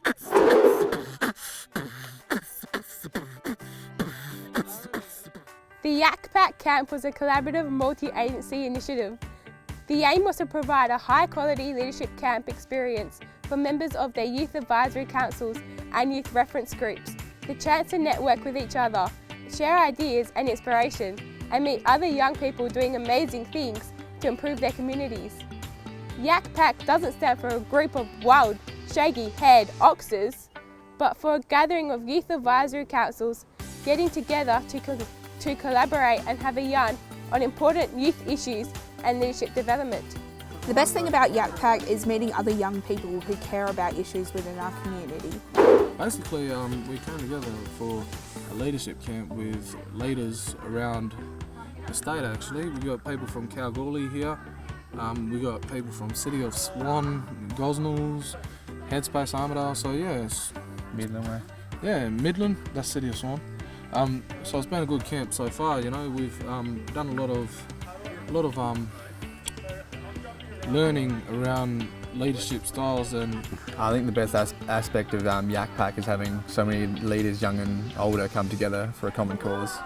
The YACPak camp was a collaborative multi-agency initiative. The aim was to provide a high-quality leadership camp experience for members of their youth advisory councils and youth reference groups, the chance to network with each other, share ideas and inspiration, and meet other young people doing amazing things to improve their communities. YACPak doesn't stand for a group of wild, shaggy-haired oxes, but for a gathering of youth advisory councils getting together to collaborate and have a yarn on important youth issues and leadership development. The best thing about YACPak is meeting other young people who care about issues within our community. Basically, we came together for a leadership camp with leaders around the state actually. We got people from Kalgoorlie here, we got people from City of Gosnells, Headspace, Armidale, so yeah, it's Midland way. Yeah, Midland, that's City of Swan. So it's been a good camp so far, you know, we've done a lot of learning around leadership styles. And I think the best aspect of YACPak is having so many leaders, young and older, come together for a common cause.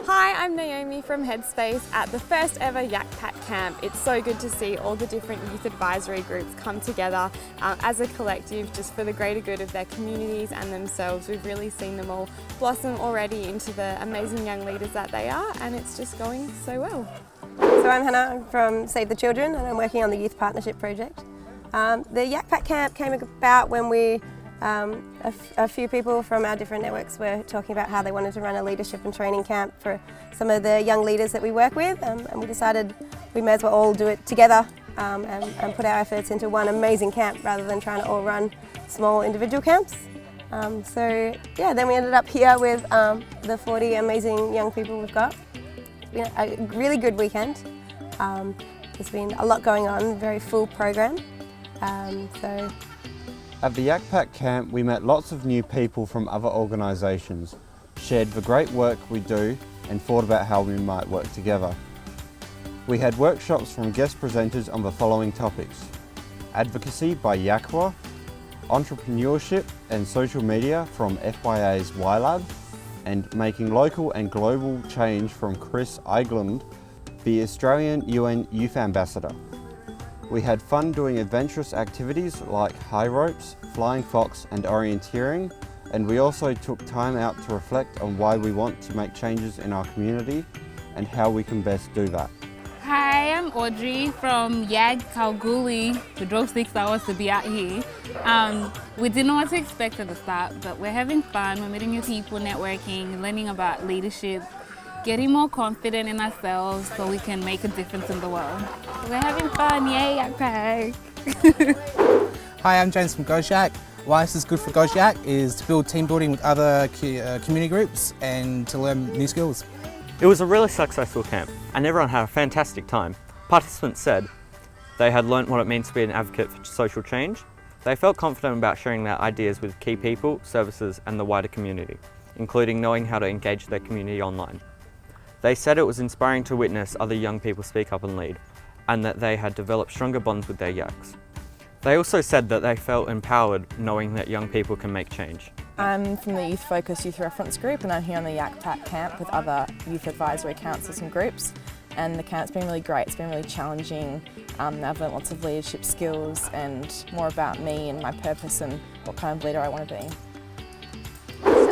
Hi, I'm Naomi from Headspace at the first ever YACPak camp. It's so good to see all the different youth advisory groups come together as a collective just for the greater good of their communities and themselves. We've really seen them all blossom already into the amazing young leaders that they are, and it's just going so well. So I'm Hannah, I'm from Save the Children and I'm working on the Youth Partnership Project. The YACPak camp came about when a few people from our different networks were talking about how they wanted to run a leadership and training camp for some of the young leaders that we work with, and we decided we may as well all do it together and put our efforts into one amazing camp rather than trying to all run small individual camps. So yeah, then we ended up here with the 40 amazing young people we've got. It's been a really good weekend. There's been a lot going on, very full program. At the YACPak camp, we met lots of new people from other organisations, shared the great work we do and thought about how we might work together. We had workshops from guest presenters on the following topics: advocacy by YACWA, entrepreneurship and social media from FYA's YLab, and making local and global change from Chris Eiglund, the Australian UN Youth Ambassador. We had fun doing adventurous activities like high ropes, flying fox and orienteering, and we also took time out to reflect on why we want to make changes in our community and how we can best do that. Hi, I'm Audrey from Kalgoorlie. We drove 6 hours to be out here. We didn't know what to expect at the start, but we're having fun. We're meeting new people, networking, learning about leadership, getting more confident in ourselves so we can make a difference in the world. We're having fun, yay, YACPak! Hi, I'm James from GhostYAC. Why this is good for GhostYAC is to build team building with other community groups and to learn new skills. It was a really successful camp and everyone had a fantastic time. Participants said they had learnt what it means to be an advocate for social change. They felt confident about sharing their ideas with key people, services and the wider community, including knowing how to engage their community online. They said it was inspiring to witness other young people speak up and lead, and that they had developed stronger bonds with their yaks. They also said that they felt empowered knowing that young people can make change. I'm from the Youth Focus Youth Reference Group and I'm here on the YACPak camp with other youth advisory councils and groups, and the camp's been really great. It's been really challenging. I've learnt lots of leadership skills and more about me and my purpose and what kind of leader I want to be.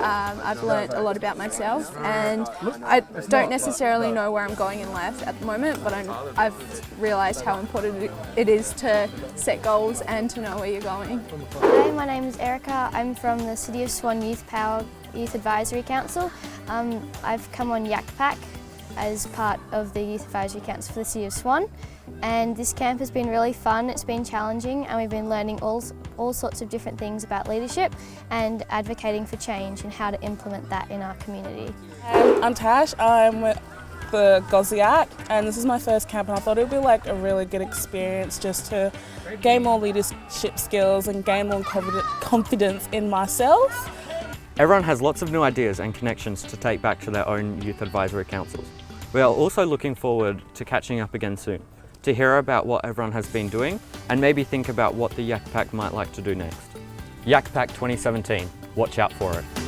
I've learnt a lot about myself, and I don't necessarily know where I'm going in life at the moment, but I've realised how important it is to set goals and to know where you're going. Hi, my name is Erica. I'm from the City of Swan Youth Advisory Council. I've come on YACPak as part of the Youth Advisory Council for the City of Swan, and this camp has been really fun. It's been challenging and we've been learning all sorts of different things about leadership and advocating for change and how to implement that in our community. I'm Tash, I'm with the YACPak and this is my first camp, and I thought it would be like a really good experience just to gain more leadership skills and gain more confidence in myself. Everyone has lots of new ideas and connections to take back to their own youth advisory councils. We are also looking forward to catching up again soon, to hear about what everyone has been doing and maybe think about what the YACPak might like to do next. YACPak 2017. Watch out for it.